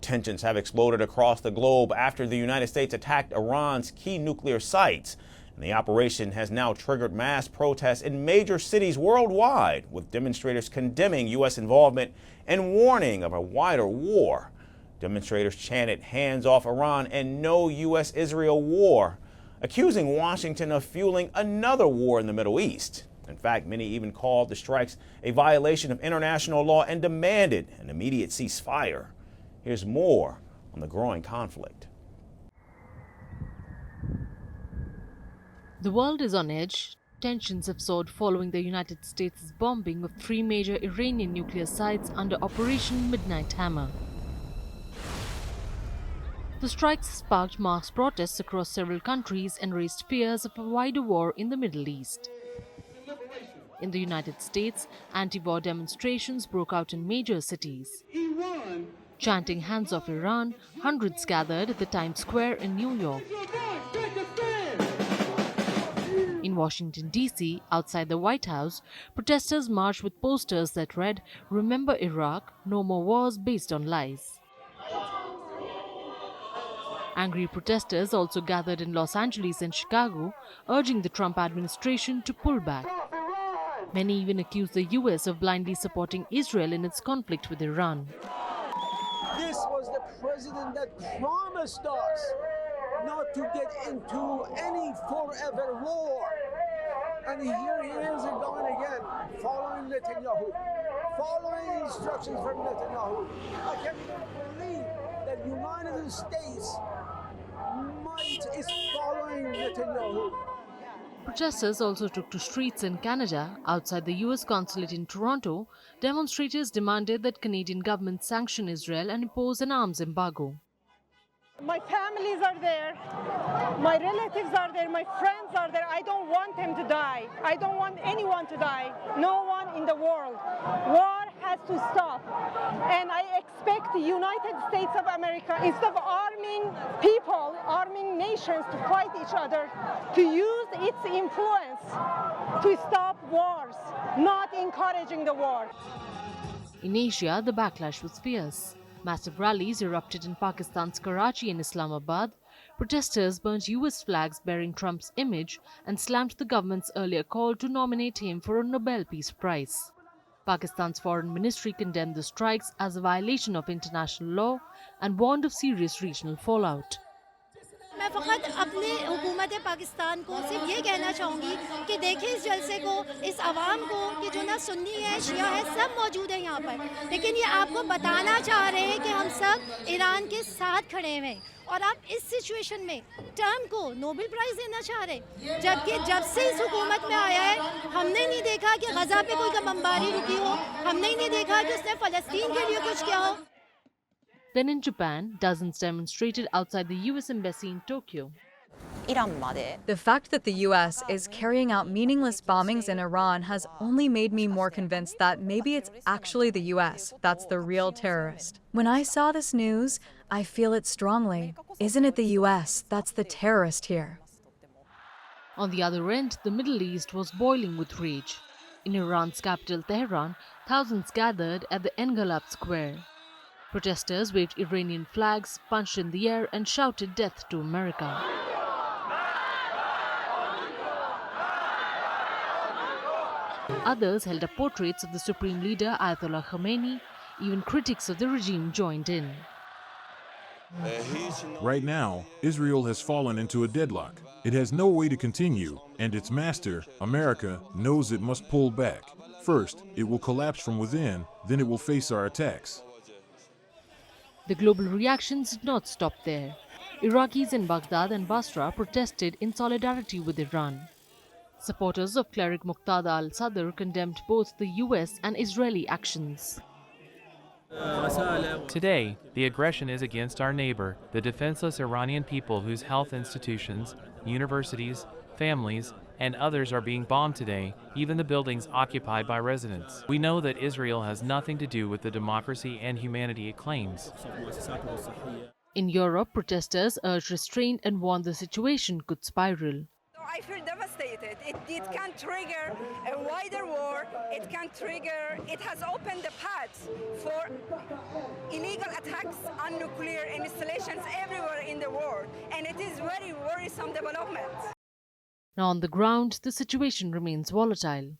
tensions have exploded across the globe after the United States attacked Iran's key nuclear sites. And the operation has now triggered mass protests in major cities worldwide, with demonstrators condemning U.S. involvement and warning of a wider war. Demonstrators chanted "Hands off Iran" and "No U.S.-Israel war," accusing Washington of fueling another war in the Middle East. In fact, many even called the strikes a violation of international law and demanded an immediate ceasefire. Here's more on the growing conflict. The world is on edge. Tensions have soared following the United States' bombing of 3 major Iranian nuclear sites under Operation Midnight Hammer. The strikes sparked mass protests across several countries and raised fears of a wider war in the Middle East. In the United States, anti-war demonstrations broke out in major cities. Chanting "Hands off Iran," hundreds gathered at the Times Square in New York. In Washington, D.C., outside the White House, protesters marched with posters that read, "Remember Iraq, no more wars based on lies." Angry protesters also gathered in Los Angeles and Chicago, urging the Trump administration to pull back. Many even accused the U.S. of blindly supporting Israel in its conflict with Iran. This was the president that promised us not to get into any forever war. And here he is going again, following Netanyahu, following instructions from Netanyahu. I can't even believe that the United States is following Netanyahu. Protesters also took to streets in Canada. Outside the U.S. consulate in Toronto, demonstrators demanded that Canadian government sanction Israel and impose an arms embargo. My families are there, my relatives are there, my friends are there. I don't want them to die. I don't want anyone to die. No one in the world. War has to stop. And I expect the United States of America, instead of arming people, arming nations to fight each other, to use its influence to stop wars, not encouraging the war. In Asia, the backlash was fierce. Massive rallies erupted in Pakistan's Karachi and Islamabad. Protesters burnt U.S. flags bearing Trump's image and slammed the government's earlier call to nominate him for a Nobel Peace Prize. Pakistan's foreign ministry condemned the strikes as a violation of international law and warned of serious regional fallout. मैं फ़कत अपने हुकूमत पाकिस्तान को सिर्फ ये कहना चाहूँगी कि देखें इस जलसे को, इस आवाम को कि जो ना सुन्नी है, शिया है, सब मौजूद है यहाँ पर, लेकिन ये आपको बताना चाह रहे हैं कि हम सब ईरान के साथ खड़े हैं और आप इस सिचुएशन में ट्रम्प को नोबेल प्राइज़ देना चाह रहे हैं, जबकि जब से इस हुकूमत में आया है हमने नहीं देखा कि गज़ा पे कोई बमबारी रुकी हो, हमने नहीं देखा कि उसने फ़लस्तीन के लिए कुछ किया हो. Then in Japan, dozens demonstrated outside the U.S. Embassy in Tokyo. The fact that the U.S. is carrying out meaningless bombings in Iran has only made me more convinced that maybe it's actually the U.S. that's the real terrorist. When I saw this news, I feel it strongly. Isn't it the U.S. that's the terrorist here? On the other end, the Middle East was boiling with rage. In Iran's capital, Tehran, thousands gathered at the Engelab Square. Protesters waved Iranian flags, punched in the air, and shouted death to America. Others held up portraits of the supreme leader Ayatollah Khamenei. Even critics of the regime joined in. Right now, Israel has fallen into a deadlock. It has no way to continue, and its master, America, knows it must pull back. First, it will collapse from within, then it will face our attacks. The global reactions did not stop there. Iraqis in Baghdad and Basra protested in solidarity with Iran. Supporters of cleric Muqtada al-Sadr condemned both the US and Israeli actions. Today, the aggression is against our neighbor, the defenseless Iranian people whose health institutions, universities, families, and others are being bombed today, even the buildings occupied by residents. We know that Israel has nothing to do with the democracy and humanity it claims. In Europe, protesters urged restraint and warned the situation could spiral. I feel devastated. It can trigger a wider war. It has opened the path for illegal attacks on nuclear installations everywhere in the world. And it is very worrisome development. Now on the ground, the situation remains volatile.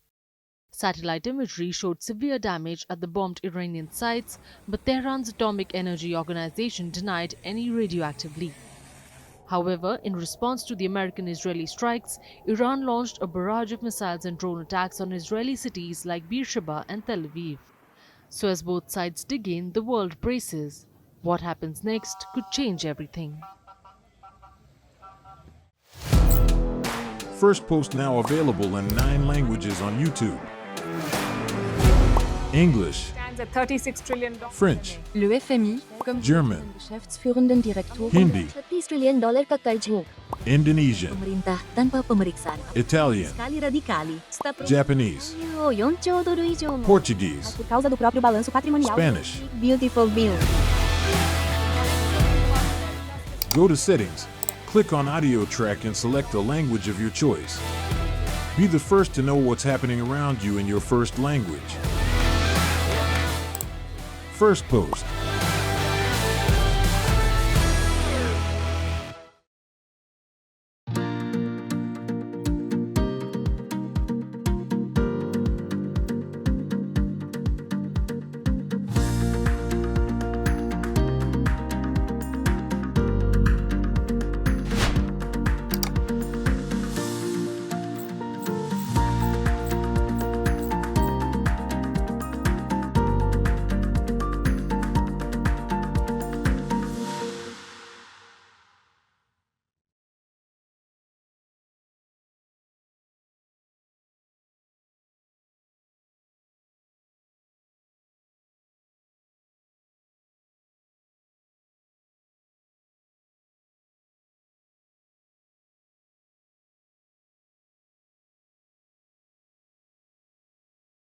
Satellite imagery showed severe damage at the bombed Iranian sites, but Tehran's Atomic Energy Organization denied any radioactive leak. However, in response to the American-Israeli strikes, Iran launched a barrage of missiles and drone attacks on Israeli cities like Beersheba and Tel Aviv. So as both sides dig in, the world braces. What happens next could change everything. Firstpost now available in 9 languages on YouTube. English, Stands at $36 trillion. French, Le FMI, comme German, Geschäftsführenden Direktor, Hindi, $30 trillion ka karj mo. Indonesian, Pemerintah tanpa pemeriksaan. Italian, Skali radikali. Japanese, 4 兆ドル以上も. Portuguese, Por causa do próprio balanço patrimonial. Spanish. Beautiful bill. Go to Settings, click on Audio Track and select a language of your choice. Be the first to know what's happening around you in your first language. Firstpost.